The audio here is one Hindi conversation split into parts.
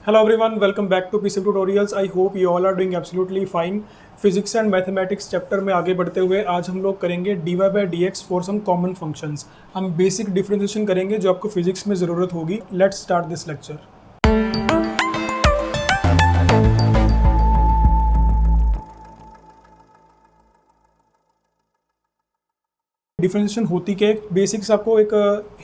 Hello everyone, welcome back to PC Tutorials. I hope you all are doing absolutely fine. Physics and mathematics chapter में आगे बढ़ते हुए आज हम लोग करेंगे dy by d x for some common functions. हम बेसिक डिफरेंशिएशन करेंगे जो आपको फिजिक्स में ज़रूरत होगी। Let's start this lecture. Differentiation होती क्या है, बेसिक्स आपको एक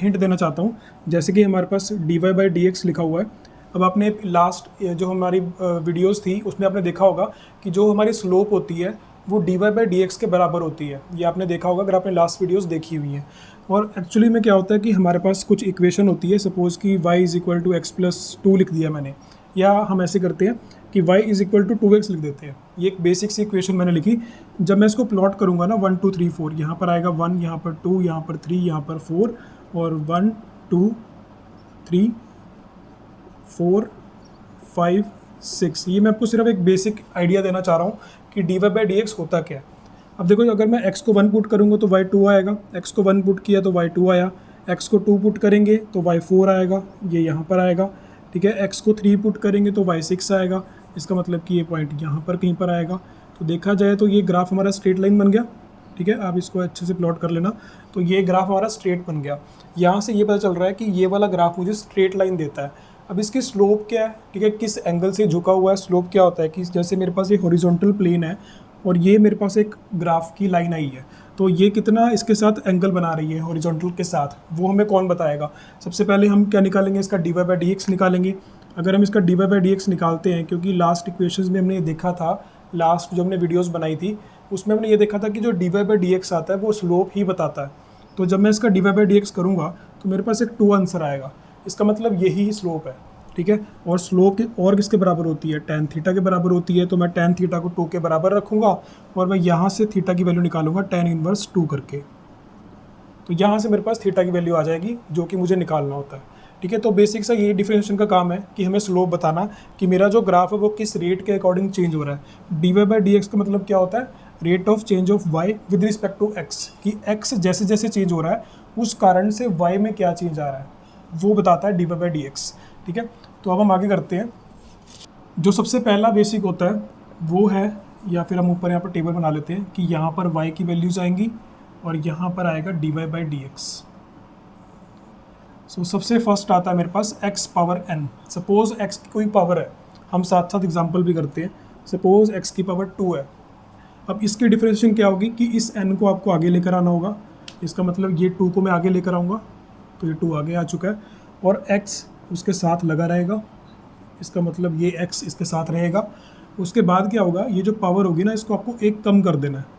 हिंट देना चाहता हूँ। जैसे कि हमारे पास dy बाई डी एक्स लिखा हुआ है। अब आपने लास्ट जो हमारी वीडियोस थी उसमें आपने देखा होगा कि जो हमारी स्लोप होती है वो dy बाई डी एक्स के बराबर होती है। ये आपने देखा होगा अगर आपने लास्ट वीडियोस देखी हुई हैं। और एक्चुअली में क्या होता है कि हमारे पास कुछ इक्वेशन होती है। सपोज़ कि y is equal to x plus two लिख दिया मैंने, या हम ऐसे करते हैं कि y is equal to 2x लिख देते हैं। ये एक बेसिक सी इक्वेशन मैंने लिखी। जब मैं इसको प्लॉट करूँगा ना 1 2 3 4, यहाँ पर आएगा 1, यहाँ पर 2, यहाँ पर 3, यहाँ पर 4, और 1 2 3 4 5 6। ये मैं आपको सिर्फ एक बेसिक आइडिया देना चाह रहा हूँ कि dy बाई डी एक्स होता क्या है। अब देखो, अगर मैं x को 1 पुट करूँगा तो y 2 आएगा, x को 1 पुट किया तो y 2 आया, x को 2 पुट करेंगे तो y 4 आएगा, ये यहाँ पर आएगा। ठीक है, x को 3 पुट करेंगे तो y 6 आएगा। इसका मतलब कि ये पॉइंट यहाँ पर कहीं पर आएगा। तो देखा जाए तो ये ग्राफ हमारा स्ट्रेट लाइन बन गया। ठीक है, आप इसको अच्छे से प्लॉट कर लेना। तो ये ग्राफ हमारा स्ट्रेट बन गया। यहाँ से ये पता चल रहा है कि ये वाला ग्राफ मुझे स्ट्रेट लाइन देता है। अब इसकी स्लोप क्या है, ठीक है, किस एंगल से झुका हुआ है। स्लोप क्या होता है कि जैसे मेरे पास एक हॉरिजॉन्टल प्लेन है और ये मेरे पास एक ग्राफ की लाइन आई है, तो ये कितना इसके साथ एंगल बना रही है हॉरिजॉन्टल के साथ, वो हमें कौन बताएगा। सबसे पहले हम क्या निकालेंगे, इसका dy बाई डी एक्स निकालेंगे। अगर हम इसका dy बाई डी एक्स निकालते हैं, क्योंकि लास्ट इक्वेशंस में हमने ये देखा था, लास्ट जो हमने वीडियोज़ बनाई थी उसमें हमने ये देखा था कि जो dy बाई डी एक्स आता है वो स्लोप ही बताता है। तो जब मैं इसका dy बाई डी एक्स करूँगा तो मेरे पास एक 2 आंसर आएगा। इसका मतलब यही स्लोप है। ठीक है, और स्लोप और किसके बराबर होती है, tan थीटा के बराबर होती है। तो मैं tan थीटा को 2 के बराबर रखूँगा और मैं यहाँ से थीटा की वैल्यू निकालूंगा tan इनवर्स 2 करके। तो यहाँ से मेरे पास थीटा की वैल्यू आ जाएगी जो कि मुझे निकालना होता है। ठीक है, तो बेसिक सा ये डिफरेंशिएशन का काम है कि हमें स्लोप बताना कि मेरा जो ग्राफ है वो किस रेट के अकॉर्डिंग चेंज हो रहा है। dy बाई डी एक्स का मतलब क्या होता है, rate of change of y with respect to x, कि x जैसे जैसे चेंज हो रहा है उस कारण से y में क्या चेंज आ रहा है वो बताता है dy बाई डी एक्स। ठीक है, तो अब हम आगे करते हैं। जो सबसे पहला बेसिक होता है वो है, या फिर हम ऊपर यहाँ पर टेबल बना लेते हैं कि यहाँ पर y की वैल्यूज आएंगी और यहाँ पर आएगा dy बाई डी एक्स। सो सबसे फर्स्ट आता है मेरे पास x power n। Suppose x की कोई पावर है, हम साथ साथ एग्जांपल भी करते हैं। सपोज x की पावर 2 है। अब इसकी डिफरेंशिएशन क्या होगी कि इस n को आपको आगे लेकर आना होगा। इसका मतलब ये 2 को मैं आगे लेकर आऊँगा, तो ये 2 आगे आ चुका है और x उसके साथ लगा रहेगा। इसका मतलब ये x इसके साथ रहेगा। उसके बाद क्या होगा, ये जो पावर होगी ना इसको आपको एक कम कर देना है।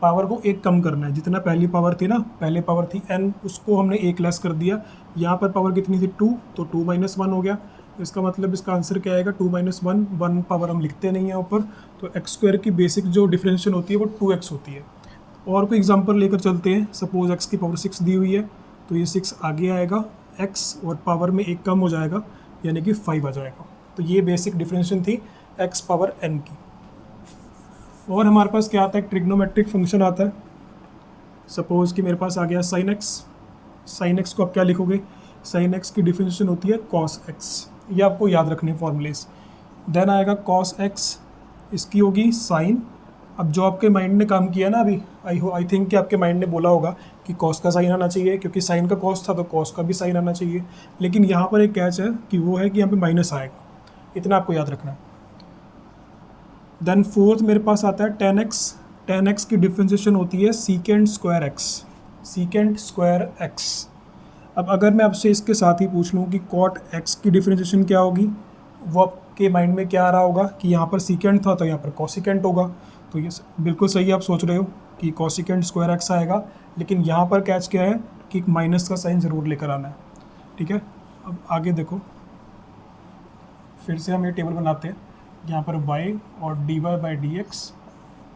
पावर को एक कम करना है। जितना पहली पावर थी ना, पहले पावर थी n, उसको हमने एक लेस कर दिया। यहाँ पर पावर कितनी थी 2, तो 2 माइनस 1 हो गया। इसका मतलब इसका आंसर क्या आएगा 2 माइनस 1। 1 पावर हम लिखते नहीं हैं ऊपर, तो एक्स स्क्वायर की बेसिक जो डिफरेंशिएशन होती है वो 2x होती है। और कोई एग्जाम्पल लेकर चलते हैं। सपोज x की पावर 6 दी हुई है, तो ये 6 आगे आएगा, x और पावर में एक कम हो जाएगा यानी कि 5 आ जाएगा। तो ये बेसिक डिफरेंशिएशन थी x पावर n की। और हमारे पास क्या आता है, ट्रिग्नोमेट्रिक फंक्शन आता है। सपोज कि मेरे पास आ गया sin x। sin x को आप क्या लिखोगे, sin x की डिफरेंशिएशन होती है cos x। ये आपको याद रखने फॉर्मूलेस। देन आएगा cos x, इसकी होगी sin। अब जो आपके माइंड ने काम किया ना अभी, आई थिंक कि आपके माइंड ने बोला होगा कि cos का साइन आना चाहिए, क्योंकि साइन का cos था तो cos का भी साइन आना चाहिए। लेकिन यहाँ पर एक कैच है कि वो है कि यहाँ पे माइनस आएगा। इतना आपको याद रखना है। देन फोर्थ मेरे पास आता है tan x। tan x की डिफरेंशिएशन होती है secant square x। secant square x। अब अगर मैं आपसे इसके साथ ही पूछ लूँ कि cot x की डिफरेंशिएशन क्या होगी, वो आपके माइंड में क्या आ रहा होगा कि यहाँ पर secant था तो यहाँ पर cosecant होगा। तो ये बिल्कुल सही आप सोच रहे हो कि cosecant स्क्वायर x आएगा। लेकिन यहाँ पर कैच क्या है कि माइनस का साइन ज़रूर लेकर आना है। ठीक है, अब आगे देखो, फिर से हम ये टेबल बनाते हैं। यहाँ पर y और dy बाई डी एक्स,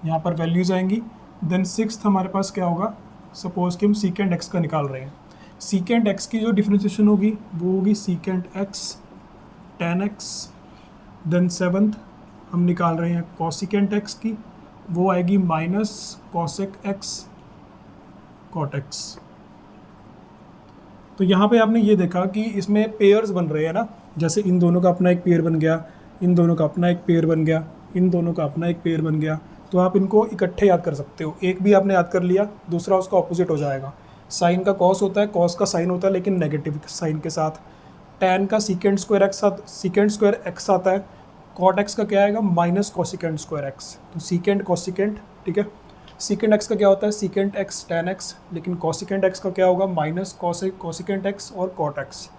यहाँ पर वैल्यूज़ आएंगी। देन सिक्स्थ हमारे पास क्या होगा, सपोज कि हम secant x का निकाल रहे हैं। secant x की जो डिफरेंशिएशन होगी वो होगी secant x tan x। Then seventh हम निकाल रहे हैं cosecant x की, वो आएगी minus cosec x cot x। तो यहाँ पे आपने ये देखा कि इसमें पेयर्स बन रहे हैं ना, जैसे इन दोनों का अपना एक पेयर बन गया, इन दोनों का अपना एक पेयर बन गया, इन दोनों का अपना एक पेयर बन गया, तो आप इनको इकट्ठे याद कर सकते हो। एक भी आपने याद कर लिया, दूसरा उसका ऑपोजिट हो जाएगा। साइन का कॉस होता है, कॉस का साइन होता है लेकिन नेगेटिव साइन के साथ। टैन का सीकेंड स्क्वायर एक्स आता है। कॉट एक्स का क्या आएगा, माइनस कॉसिकेंड स्क्वायर एक्स। तो सीकेंड कॉसिकेंड, ठीक है। सीकेंड एक्स का क्या होता है, सीकेंड एक्स टैन एक्स, लेकिन कॉसिकेंड एक्स का क्या होगा, माइनस कॉसिकेंड एक्स और कॉट एक्स।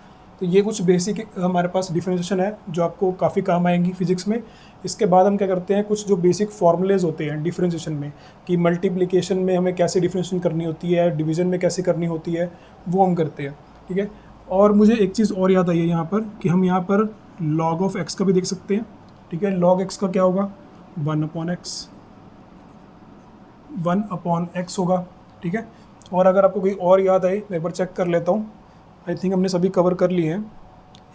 तो ये कुछ बेसिक हमारे पास डिफरेंशिएशन है जो आपको काफ़ी काम आएंगी फिजिक्स में। इसके बाद हम क्या करते हैं, कुछ जो बेसिक फॉर्मूलेज होते हैं डिफरेंशिएशन में, कि मल्टीप्लिकेशन में हमें कैसे डिफरेंशिएशन करनी होती है, डिवीजन में कैसे करनी होती है, वो हम करते हैं, ठीक है। और मुझे एक चीज़ और याद आई है यहाँ पर, कि हम यहाँ पर लॉग ऑफ एक्स का भी देख सकते हैं, ठीक है। लॉग एक्स का क्या होगा, 1/x होगा, ठीक है। और अगर आपको कोई और याद आए, मैं एक बार चेक कर लेता हूँ। आई थिंक हमने सभी कवर कर लिए हैं।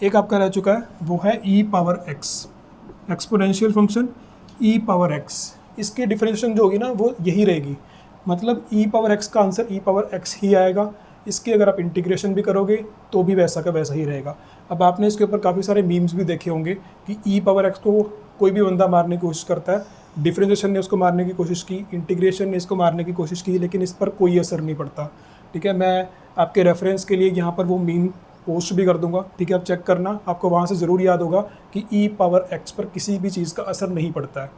एक आपका रह चुका है, वो है e power x, exponential function e power x। इसकी डिफरेंशिएशन जो होगी ना वो यही रहेगी, मतलब e पावर x का आंसर e पावर x ही आएगा। इसकी अगर आप इंटीग्रेशन भी करोगे तो भी वैसा का वैसा ही रहेगा। अब आपने इसके ऊपर काफ़ी सारे मीम्स भी देखे होंगे कि e पावर x को कोई भी बंदा मारने की कोशिश करता है, डिफरेंशिएशन ने उसको मारने की कोशिश की, इंटीग्रेशन ने इसको मारने की कोशिश की, लेकिन इस पर कोई असर नहीं पड़ता, ठीक है। मैं आपके रेफरेंस के लिए यहाँ पर वो मीम पोस्ट भी कर दूंगा, ठीक है। आप चेक करना, आपको वहाँ से ज़रूर याद होगा कि e पावर x पर किसी भी चीज़ का असर नहीं पड़ता है,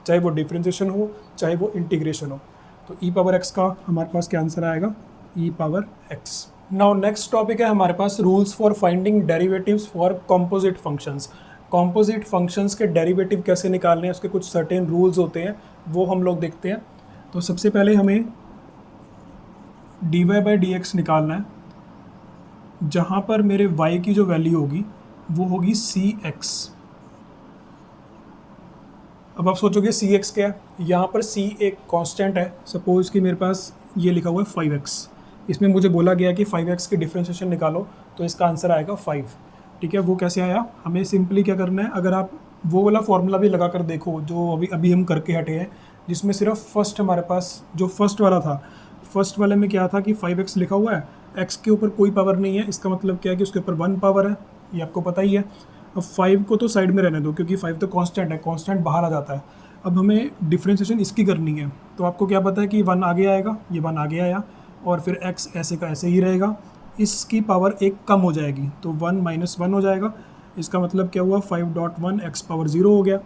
चाहे वो डिफरेंशिएशन हो चाहे वो इंटीग्रेशन हो। तो e पावर x का हमारे पास क्या आंसर आएगा, e power x। Now next topic है हमारे पास rules for finding derivatives for composite functions. Composite functions के डेरिवेटिव कैसे निकालने हैं, उसके कुछ सर्टेन रूल्स होते हैं, वो हम लोग देखते हैं। तो सबसे पहले हमें dy/dx निकालना है, जहाँ पर मेरे y की जो वैल्यू होगी वो होगी cx। अब आप सोचोगे cx क्या है, यहाँ पर c एक कांस्टेंट है। सपोज़ कि मेरे पास ये लिखा हुआ है 5x, इसमें मुझे बोला गया कि 5x की डिफरेंशिएशन निकालो, तो इसका आंसर आएगा 5, ठीक है। वो कैसे आया, हमें सिंपली क्या करना है, अगर आप वो वाला फॉर्मूला भी लगा कर देखो जो अभी हम करके हटे हैं, जिसमें सिर्फ फर्स्ट हमारे पास जो फर्स्ट वाला था, फर्स्ट वाले में क्या था कि 5x लिखा हुआ है, x के ऊपर कोई पावर नहीं है, इसका मतलब क्या है कि उसके ऊपर 1 पावर है, ये आपको पता ही है। अब 5 को तो साइड में रहने दो क्योंकि 5 तो कांस्टेंट है, कांस्टेंट बाहर आ जाता है। अब हमें डिफरेंशिएशन इसकी करनी है, तो आपको क्या पता है कि 1 आगे आएगा, ये 1 आगे आया, और फिर x ऐसे का ऐसे ही रहेगा, इसकी पावर एक कम हो जाएगी तो 1 - 1 हो जाएगा। इसका मतलब क्या हुआ, 5.1 x पावर 0 हो गया।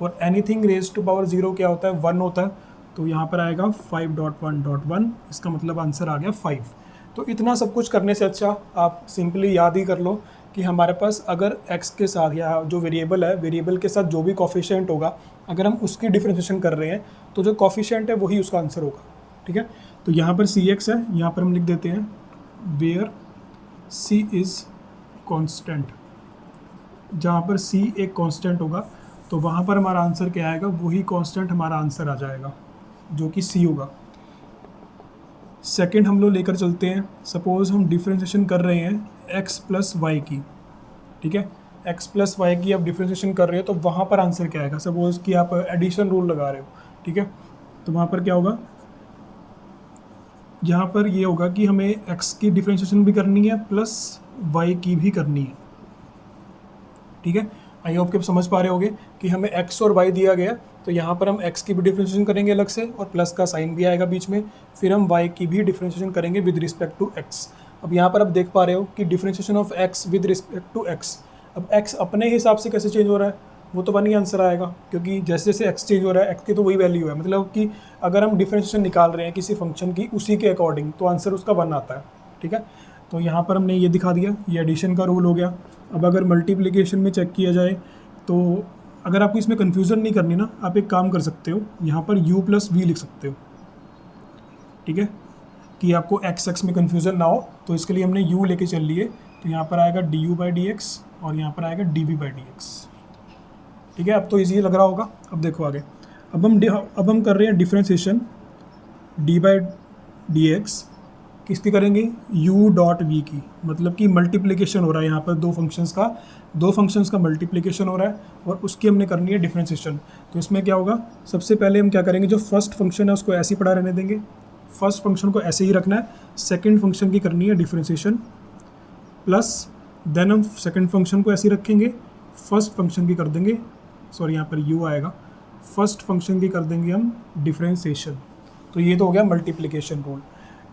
और एनीथिंग रेज टू पावर 0 क्या होता है, 1 होता है, तो यहाँ पर आएगा 5.1.1, इसका मतलब आंसर आ गया 5। तो इतना सब कुछ करने से अच्छा आप सिंपली याद ही कर लो कि हमारे पास अगर x के साथ या जो वेरिएबल है, वेरिएबल के साथ जो भी कॉफिशिएंट होगा, अगर हम उसकी डिफरेंशिएशन कर रहे हैं तो जो कॉफिशिएंट है वही उसका आंसर होगा, ठीक है। तो यहाँ पर cx है, यहाँ पर हम लिख देते हैं वेयर c इज़ कांस्टेंट। जहाँ पर c एक कांस्टेंट होगा तो वहाँ पर हमारा आंसर क्या आएगा, वही कांस्टेंट हमारा आंसर आ जाएगा जो कि c होगा। सेकंड हम लोग लेकर चलते हैं, सपोज़ हम डिफरेंशिएशन कर रहे हैं x प्लस वाई की, ठीक है। x प्लस वाई की आप डिफरेंशिएशन कर रहे हो तो वहाँ पर आंसर क्या आएगा, सपोज़ कि आप एडिशन रूल लगा रहे हो, ठीक है। तो वहाँ पर क्या होगा, यहाँ पर ये होगा कि हमें x की डिफरेंशिएशन भी करनी है प्लस y की भी करनी है, ठीक है। आई होप कि आप समझ पा रहे होगे कि हमें x और y दिया गया, तो यहाँ पर हम x की भी डिफरेंशिएशन करेंगे अलग से और प्लस का साइन भी आएगा बीच में, फिर हम y की भी डिफरेंशिएशन करेंगे विद रिस्पेक्ट टू x। अब यहाँ पर आप देख पा रहे हो कि differentiation of x with respect to x, अब x अपने हिसाब से कैसे चेंज हो रहा है, वो तो 1 ही आंसर आएगा, क्योंकि जैसे जैसे x चेंज हो रहा है x की तो वही वैल्यू है। मतलब कि अगर हम डिफरेंशिएशन निकाल रहे हैं किसी फंक्शन की उसी के अकॉर्डिंग, तो आंसर उसका 1 आता है, ठीक है। तो यहाँ पर हमने ये दिखा दिया, ये एडिशन का रूल हो गया। अब अगर मल्टीप्लिकेशन में चेक किया जाए तो अगर आपको इसमें कन्फ्यूज़न नहीं करनी ना, आप एक काम कर सकते हो, यहाँ पर u प्लस वी लिख सकते हो, ठीक है, कि आपको x में कन्फ्यूज़न ना हो। तो इसके लिए हमने u लेके चल लिए, तो यहाँ पर आएगा du/dx और यहाँ पर आएगा dv/dx, ठीक है। अब तो इजी लग रहा होगा। अब देखो आगे, अब हम कर रहे हैं डिफरेंशिएशन d/dx किसकी करेंगे, u.v की, मतलब कि मल्टीप्लिकेशन हो रहा है यहाँ पर दो फंक्शंस का मल्टीप्लिकेशन हो रहा है और उसकी हमने करनी है डिफरेंशिएशन। तो इसमें क्या होगा, सबसे पहले हम क्या करेंगे, जो फर्स्ट फंक्शन है उसको ऐसे ही पड़ा रहने देंगे, फर्स्ट फंक्शन को ऐसे ही रखना है, सेकंड फंक्शन की करनी है डिफरेंशिएशन प्लस देन हम सेकंड फंक्शन को ऐसे ही रखेंगे, फर्स्ट फंक्शन की कर देंगे, सॉरी यहाँ पर u आएगा, फर्स्ट फंक्शन की कर देंगे हम डिफ्रेंशिएशन। तो ये तो हो गया मल्टीप्लिकेशन रूल,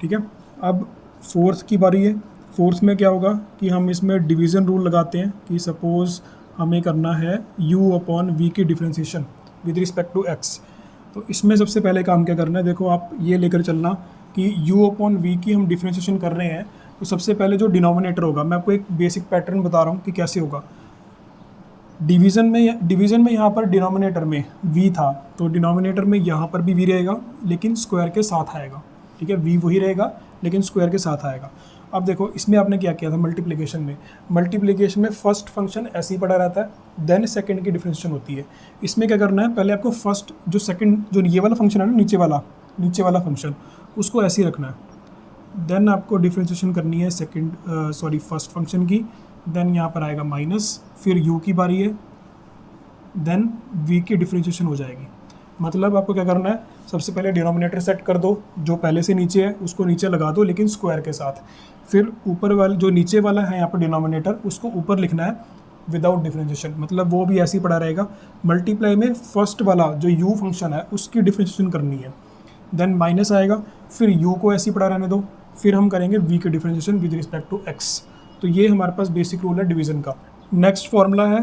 ठीक है। अब फोर्थ की बारी है। फोर्थ में क्या होगा कि हम इसमें डिवीज़न रूल लगाते हैं कि सपोज़ हमें करना है u अपॉन v की differentiation with respect to x। तो इसमें सबसे पहले काम क्या करना है, देखो आप ये लेकर चलना कि u अपॉन v की हम डिफ्रेंशिएशन कर रहे हैं, तो सबसे पहले जो डिनोमिनेटर होगा, मैं आपको एक बेसिक पैटर्न बता रहा हूँ कि कैसे होगा। डिवीज़न में यहाँ पर डिनोमिनेटर में v था, तो डिनोमिनेटर में यहाँ पर भी v रहेगा लेकिन स्क्वायर के साथ आएगा, ठीक है। v वही रहेगा लेकिन स्क्वायर के साथ आएगा। अब देखो इसमें आपने क्या किया था मल्टीप्लिकेशन में फर्स्ट फंक्शन ऐसे ही पड़ा रहता है, देन सेकंड की डिफरेंशिएशन होती है। इसमें क्या करना है, पहले आपको फर्स्ट जो सेकंड जो ये वाला फंक्शन है ना, नीचे वाला फंक्शन, उसको ऐसे ही रखना है। देन आपको डिफरेंशिएशन करनी है फर्स्ट फंक्शन की। देन यहाँ पर आएगा माइनस, फिर u की बारी है, देन v की डिफरेंशिएशन हो जाएगी। मतलब आपको क्या करना है, सबसे पहले डिनोमिनेटर सेट कर दो, जो पहले से नीचे है उसको नीचे लगा दो लेकिन स्क्वायर के साथ। फिर ऊपर वाला जो नीचे वाला है यहाँ पर डिनोमिनेटर, उसको ऊपर लिखना है विदाउट डिफरेंशिएशन, मतलब वो भी ऐसे ही पड़ा रहेगा। मल्टीप्लाई में फर्स्ट वाला जो u फंक्शन है उसकी डिफरेंशिएशन करनी है, देन माइनस आएगा, फिर u को ऐसे ही पड़ा रहने दो, फिर हम करेंगे v की differentiation with respect to x। तो ये हमारे पास बेसिक रूल है डिवीज़न का। नेक्स्ट फॉर्मूला है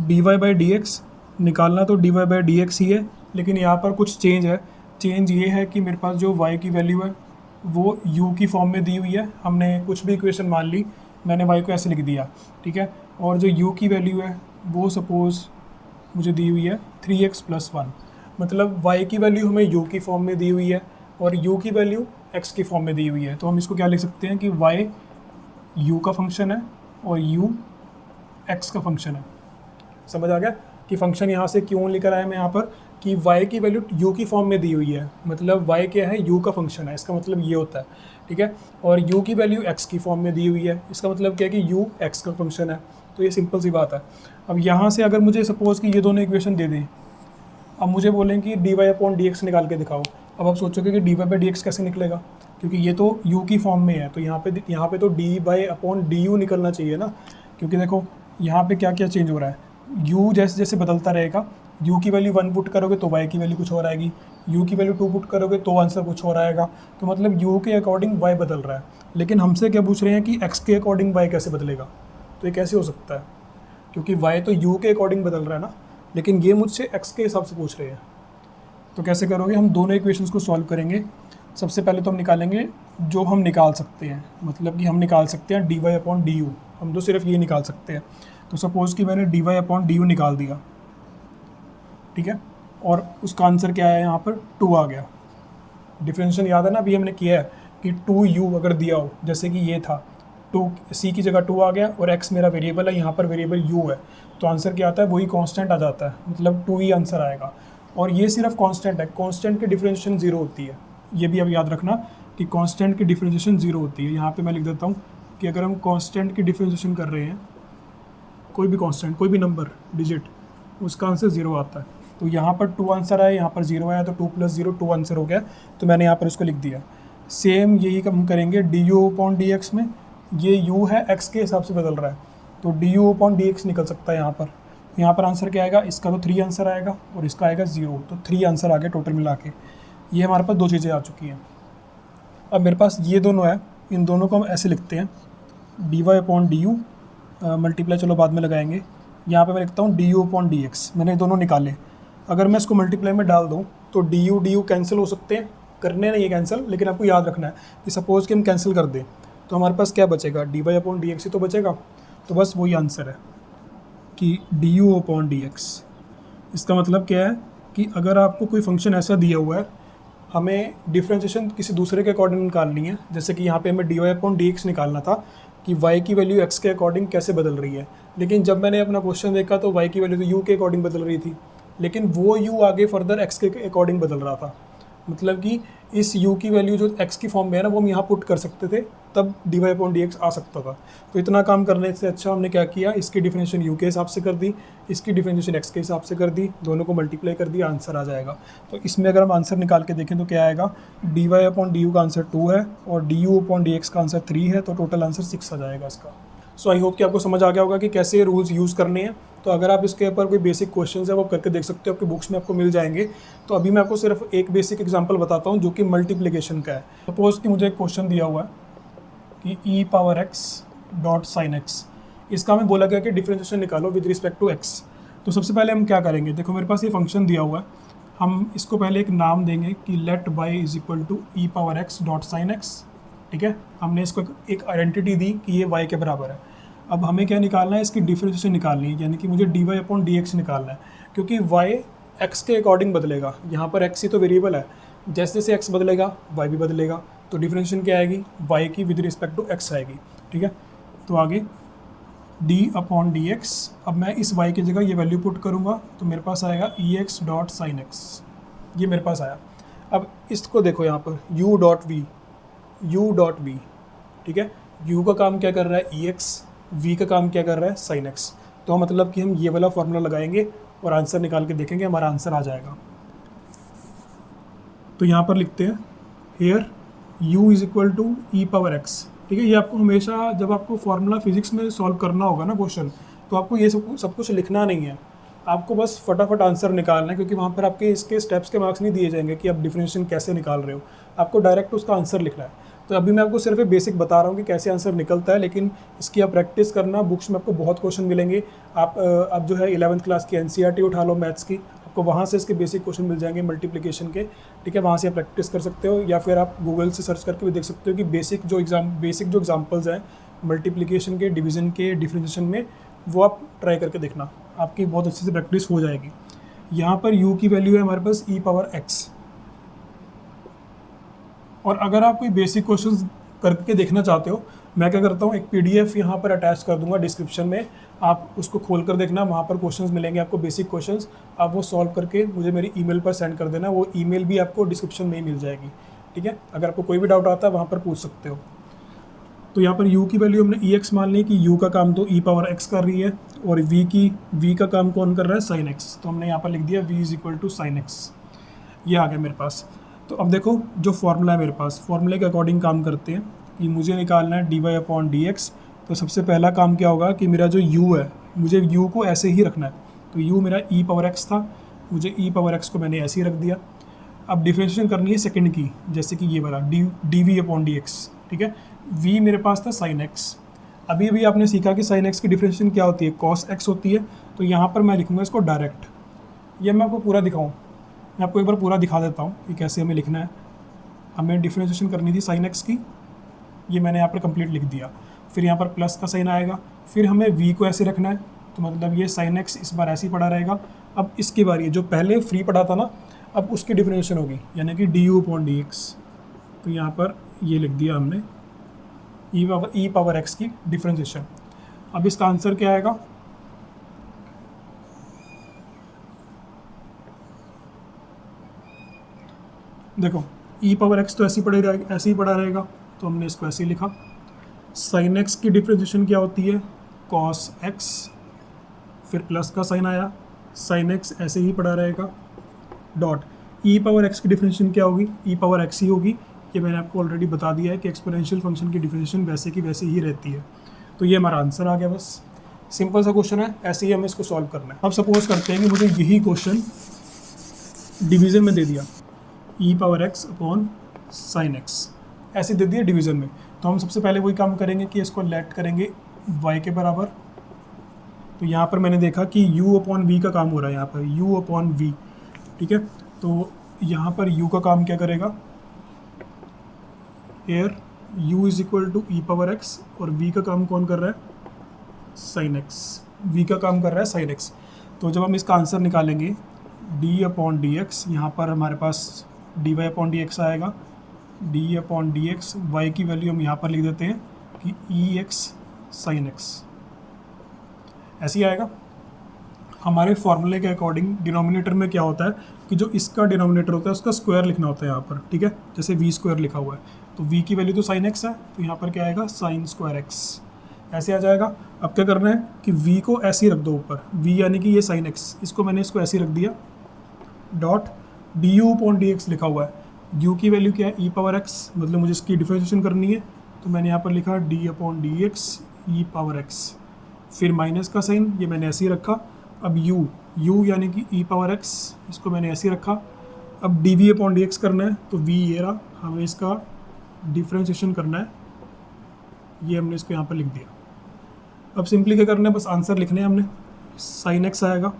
dy बाई डी एक्स। निकालना तो dy बाई डी एक्स ही है, लेकिन यहाँ पर कुछ चेंज है। चेंज ये है कि मेरे पास जो y की वैल्यू है वो u की फॉर्म में दी हुई है। हमने कुछ भी इक्वेशन मान ली, मैंने y को ऐसे लिख दिया, ठीक है। और जो u की वैल्यू है वो सपोज़ मुझे दी हुई है 3x + 1, मतलब y की वैल्यू हमें u की फॉर्म में दी हुई है और u की वैल्यू x की फॉर्म में दी हुई है। तो हम इसको क्या लिख सकते हैं कि y u का फंक्शन है और u x का फंक्शन है। समझ आ गया कि फंक्शन यहाँ से क्यों लेकर आया मैं यहाँ पर, कि y की वैल्यू u की फॉर्म में दी हुई है, मतलब y क्या है, u का फंक्शन है, इसका मतलब ये होता है, ठीक है। और u की वैल्यू x की फॉर्म में दी हुई है, इसका मतलब क्या है कि u x का फंक्शन है। तो ये सिंपल सी बात है। अब यहाँ से अगर मुझे सपोज़ कि ये दोनों इक्वेशन दे दें, अब मुझे बोलें कि dy अपॉन डी एक्स निकाल के दिखाओ। अब आप सोचोगे कि dy बाई डी एक्स कैसे निकलेगा, क्योंकि ये तो u की फॉर्म में है, तो यहाँ पे तो dy अपॉन डी यू निकलना चाहिए ना, क्योंकि देखो यहाँ पे क्या क्या चेंज हो रहा है, u जैसे जैसे बदलता रहेगा, u की वैल्यू 1 पुट करोगे तो y की वैल्यू कुछ और आएगी, u की वैल्यू 2 पुट करोगे तो आंसर कुछ और आएगा। तो मतलब u के अकॉर्डिंग y बदल रहा है, लेकिन हमसे क्या पूछ रहे हैं कि x के अकॉर्डिंग y कैसे बदलेगा। तो ये कैसे हो सकता है, क्योंकि y तो u के अकॉर्डिंग बदल रहा है ना, लेकिन ये मुझसे x के हिसाब से पूछ रहे हैं। तो कैसे करोगे, हम दोनों इक्वेशंस को सॉल्व करेंगे। सबसे पहले तो हम निकालेंगे जो हम निकाल सकते हैं, मतलब कि हम निकाल सकते हैं dy अपॉन डी यू, हम तो सिर्फ ये निकाल सकते हैं। तो सपोज़ कि मैंने dy अपॉन डी यू निकाल दिया, ठीक है, और उसका आंसर क्या है, यहाँ पर 2 आ गया। डिफरेंशिएशन याद है ना, अभी हमने किया है कि 2u अगर दिया हो, जैसे कि ये था 2c की जगह 2 आ गया और x मेरा वेरिएबल है, यहाँ पर वेरिएबल u है, तो आंसर क्या आता है, वही कांस्टेंट आ जाता है, मतलब 2 ही आंसर आएगा। और ये सिर्फ कांस्टेंट है, कांस्टेंट की डिफरेंशिएशन 0 होती है, ये भी अब याद रखना कि कांस्टेंट की डिफरेंशिएशन 0 होती है। यहाँ पे मैं लिख देता हूँ कि अगर हम कांस्टेंट की डिफरेंशिएशन कर रहे हैं, कोई भी कांस्टेंट, कोई भी नंबर डिजिट, उसका आंसर 0 आता है। तो यहाँ पर 2 आंसर आया, यहाँ पर 0 आया, तो 2 + 0 2 आंसर हो गया, तो मैंने यहाँ पर इसको लिख दिया। सेम यही हम करेंगे D you upon D x में, ये u है x के हिसाब से बदल रहा है, तो D you upon D x निकल सकता है यहाँ पर। यहाँ पर आंसर क्या आएगा, इसका तो 3 आंसर आएगा और इसका आएगा 0, तो 3 आंसर आ गए टोटल मिला के। ये हमारे पास 2 चीज़ें आ चुकी हैं। अब मेरे पास ये दोनों है, इन दोनों को हम ऐसे लिखते हैं d Y upon d u, multiply चलो बाद में लगाएंगे। यहाँ पे मैं लिखता हूँ d you upon D x, मैंने दोनों निकाले। अगर मैं इसको मल्टीप्लाई में डाल दूँ तो डी यू कैंसिल हो सकते हैं, करने नहीं है कैंसिल, लेकिन आपको याद रखना है कि सपोज़ कि हम कैंसिल कर दें तो हमारे पास क्या बचेगा, D Y upon D x ही तो बचेगा। तो बस वही आंसर है कि D you upon D X. इसका मतलब क्या है कि अगर आपको कोई फंक्शन ऐसा दिया हुआ है, हमें डिफरेंशिएशन किसी दूसरे के अकॉर्डिंग निकालनी है, जैसे कि यहाँ पे हमें d Y upon D x निकालना था कि y की वैल्यू x के अकॉर्डिंग कैसे बदल रही है, लेकिन जब मैंने अपना क्वेश्चन देखा तो y की वैल्यू तो u के अकॉर्डिंग बदल रही थी, लेकिन वो u आगे फर्दर x के अकॉर्डिंग बदल रहा था। मतलब कि इस u की वैल्यू जो x की फॉर्म में है ना, वो हम यहाँ पुट कर सकते थे, तब dy/dx आ सकता था। तो इतना काम करने से अच्छा हमने क्या किया, इसकी डिफरेंशिएशन u के हिसाब से कर दी, इसकी डिफरेंशिएशन x के हिसाब से कर दी, दोनों को मल्टीप्लाई कर दिया, आंसर आ जाएगा। तो इसमें अगर हम आंसर निकाल के देखें तो क्या आएगा, dy/du का आंसर 2 है और du/dx का आंसर 3 है, तो टोटल आंसर 6 आ जाएगा इसका। सो आई होप कि आपको समझ आ गया होगा कि कैसे रूल्स यूज़ करने हैं। तो अगर आप इसके ऊपर कोई बेसिक क्वेश्चंस है वो करके देख सकते हो, आपकी बुक्स में आपको मिल जाएंगे। तो अभी मैं आपको सिर्फ एक बेसिक एग्जांपल बताता हूँ जो कि मल्टीप्लिकेशन का है। सपोज़ कि मुझे एक क्वेश्चन दिया हुआ है कि e⁻x डॉट साइन एक्स, इसका हमें बोला गया कि डिफरेंशिएशन निकालो विद रिस्पेक्ट टू x। तो सबसे पहले हम क्या करेंगे, देखो मेरे पास ये फंक्शन दिया हुआ है, हम इसको पहले एक नाम देंगे कि let y is equal to e⁻x dot sine x. ठीक है, हमने इसको एक आइडेंटिटी दी कि ये y के बराबर है। अब हमें क्या निकालना है, इसकी डिफरेंशिएशन निकालनी है, यानी कि मुझे dy/dx निकालना है, क्योंकि y x के अकॉर्डिंग बदलेगा। यहाँ पर x ही तो वेरिएबल है, जैसे जैसे x बदलेगा y भी बदलेगा, तो डिफरेंशिएशन क्या आएगी, y की विद रिस्पेक्ट टू x आएगी। ठीक है, तो आगे d/dx, अब मैं इस y की जगह ये वैल्यू पुट करूँगा तो मेरे पास आएगा ex डॉट साइन एक्स, ये मेरे पास आया। अब इसको देखो यहाँ पर u डॉट v, ठीक है, u का काम क्या कर रहा है ex, v का काम क्या कर रहा है sin x। तो मतलब कि हम ये वाला फॉर्मूला लगाएंगे और आंसर निकाल के देखेंगे, हमारा आंसर आ जाएगा। तो यहाँ पर लिखते हैं here u is equal to e⁻x। ठीक है, ये आपको हमेशा जब आपको फार्मूला फिजिक्स में सॉल्व करना होगा ना क्वेश्चन, तो आपको ये सब कुछ लिखना नहीं है, आपको बस फटाफट आंसर निकालना है, क्योंकि वहाँ पर आपके इसके स्टेप्स के मार्क्स नहीं दिए जाएंगे कि आप डिफरेंशिएशन कैसे निकाल रहे हो, आपको डायरेक्ट उसका आंसर लिखना है। तो अभी मैं आपको सिर्फ बेसिक बता रहा हूँ कि कैसे आंसर निकलता है, लेकिन इसकी आप प्रैक्टिस करना, बुक्स में आपको बहुत क्वेश्चन मिलेंगे। आप जो है 11th क्लास की NCERT उठा लो मैथ्स की, आपको वहाँ से इसके बेसिक क्वेश्चन मिल जाएंगे मल्टीप्लिकेशन के। ठीक है, वहाँ से आप प्रैक्टिस कर सकते हो, या फिर आप गूगल से सर्च करके भी देख सकते हो कि बेसिक जो एग्जाम्पल्स हैं मल्टीप्लिकेशन के, डिवीज़न के, डिफरेंशिएशन में, वो आप ट्राई करके देखना, आपकी बहुत अच्छे से प्रैक्टिस हो जाएगी। यहाँ पर u की वैल्यू है हमारे पास e⁻x, और अगर आप कोई बेसिक क्वेश्चंस करके देखना चाहते हो, मैं क्या करता हूँ, एक PDF यहाँ पर अटैच कर दूंगा डिस्क्रिप्शन में, आप उसको खोल कर देखना, वहाँ पर क्वेश्चंस मिलेंगे आपको, बेसिक क्वेश्चंस, आप वो सॉल्व करके मुझे मेरी ईमेल पर सेंड कर देना, वो ईमेल भी आपको डिस्क्रिप्शन में ही मिल जाएगी। ठीक है, अगर आपको कोई भी डाउट आता है वहाँ पर पूछ सकते हो। तो यहाँ पर u की वैल्यू हमने ex मान ली कि u का काम तो e⁻x कर रही है, और v का काम कौन कर रहा है, sin x। तो हमने यहाँ पर लिख दिया v is equal to sine x, ये आ गया मेरे पास। तो अब देखो जो फॉर्मूला है मेरे पास, फॉर्मूले के अकॉर्डिंग काम करते हैं कि मुझे निकालना है dy/dx। तो सबसे पहला काम क्या होगा कि मेरा जो u है, मुझे u को ऐसे ही रखना है। तो u मेरा e⁻x था, मुझे e⁻x को मैंने ऐसे ही रख दिया। अब डिफरेंशिएशन करनी है सेकंड की, जैसे कि ये वाला dv/dx। ठीक है, v मेरे पास था sin x। अभी आपने सीखा कि sin x की डिफरेंशिएशन क्या होती है, cos x होती है। तो यहाँ पर मैं लिखूँगा इसको डायरेक्ट, ये मैं आपको पूरा दिखाऊँ, मैं आपको एक बार पूरा दिखा देता हूँ कि कैसे हमें लिखना है। हमें डिफरेंशिएशन करनी थी sin x की, ये मैंने यहाँ पर कंप्लीट लिख दिया। फिर यहाँ पर प्लस का साइन आएगा, फिर हमें v को ऐसे रखना है, तो मतलब ये sin x इस बार ऐसे ही पड़ा रहेगा। अब इसकी बारी है, जो पहले फ्री पड़ा था ना, अब उसकी डिफरेंशिएशन होगी, यानी कि du/dx। तो यहाँ पर ये लिख दिया हमने e⁻x की डिफरेंशिएशन। अब इसका आंसर क्या आएगा, देखो e⁻x तो ऐसे ही पड़ा रहेगा, तो हमने इसको ऐसे ही लिखा। sin x की डिफरेंशिएशन क्या होती है, cos x, फिर प्लस का साइन आया, sin x ऐसे ही पड़ा रहेगा, डॉट e⁻x की डिफरेंशिएशन क्या होगी, e⁻x ही होगी। ये मैंने आपको ऑलरेडी बता दिया है कि एक्सपोनेंशियल फंक्शन की डिफरेंशिएशन वैसे की वैसे ही रहती है। तो ये हमारा आंसर आ गया, बस सिंपल सा क्वेश्चन है, ऐसे ही हमें इसको सॉल्व करना है। अब सपोज करते हैं कि मुझे यही क्वेश्चन डिवीज़न में दे दिया, e⁻x अपॉन sin x ऐसे दे दिया डिवीज़न में। तो हम सबसे पहले वही काम करेंगे कि इसको लेट करेंगे y के बराबर। तो यहाँ पर मैंने देखा कि u/v का काम हो रहा है, यहाँ पर u/v। ठीक है, तो यहाँ पर u का काम क्या करेगा, here u is equal to e⁻x, और v का काम कौन कर रहा है, sin x। v का काम कर रहा है sin x। तो जब हम इसका आंसर निकालेंगे d/dx, यहाँ पर हमारे पास dy/dx आएगा, d/dx, y की वैल्यू हम यहाँ पर लिख देते हैं कि ex sin x, ऐसे ही आएगा। हमारे फॉर्मूले के अकॉर्डिंग डिनोमिनेटर में क्या होता है कि जो इसका डिनोमिनेटर होता है उसका स्क्वायर लिखना होता है यहाँ पर, ठीक है। जैसे वी स्क्वायर लिखा हुआ है तो वी की वैल्यू तो साइन एक्स है, तो यहाँ पर क्या आएगा साइन स्क्वायर एक्स, ऐसे आ जाएगा। अब क्या करना है कि v को ऐसे ही रख दो ऊपर, v यानी कि ये साइन x, इसको मैंने इसको ऐसे ही रख दिया, dot D you upon D x लिखा हुआ है। u की वैल्यू क्या है e पावर x, मतलब मुझे इसकी डिफरेंशिएशन करनी है, तो मैंने यहाँ पर लिखा d अपॉन डी एक्स ई पावर x, फिर माइनस का साइन ये मैंने ऐसे ही रखा। अब u यानी कि e पावर x, इसको मैंने ऐसे ही रखा। अब d v upon D x करना है, तो v ये रहा, हमें इसका डिफरेंशिएशन करना है, ये हमने इसको यहाँ पर लिख दिया। अब सिंपली क्या करना है, बस आंसर लिखने हैं हमने, साइन एक्स आएगा,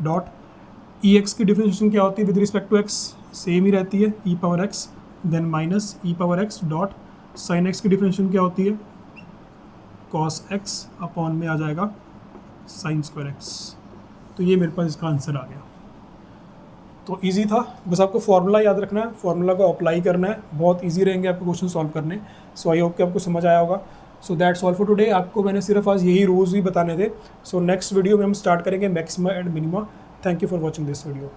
डॉट ई एक्स की डिफरेंशिएशन क्या होती है with respect to X, same ही रहती है E power X, then minus E power X, dot sine X की डिफरेंशिएशन क्या होती है कॉस एक्स, अपॉन में आ जाएगा साइन स्क्वायर एक्स। तो ये मेरे पास इसका आंसर आ गया। तो इजी था, बस आपको फार्मूला याद रखना है, फार्मूला को अप्लाई करना है, बहुत इजी रहेंगे आपके क्वेश्चन सॉल्व करने। सो आई होप कि आपको समझ आया होगा। So that's all for today. आपको मैंने सिर्फ आज यही रूल्स ही बताने थे। सो नेक्स्ट वीडियो में हम स्टार्ट करेंगे maxima and minima. Thank you for watching this video.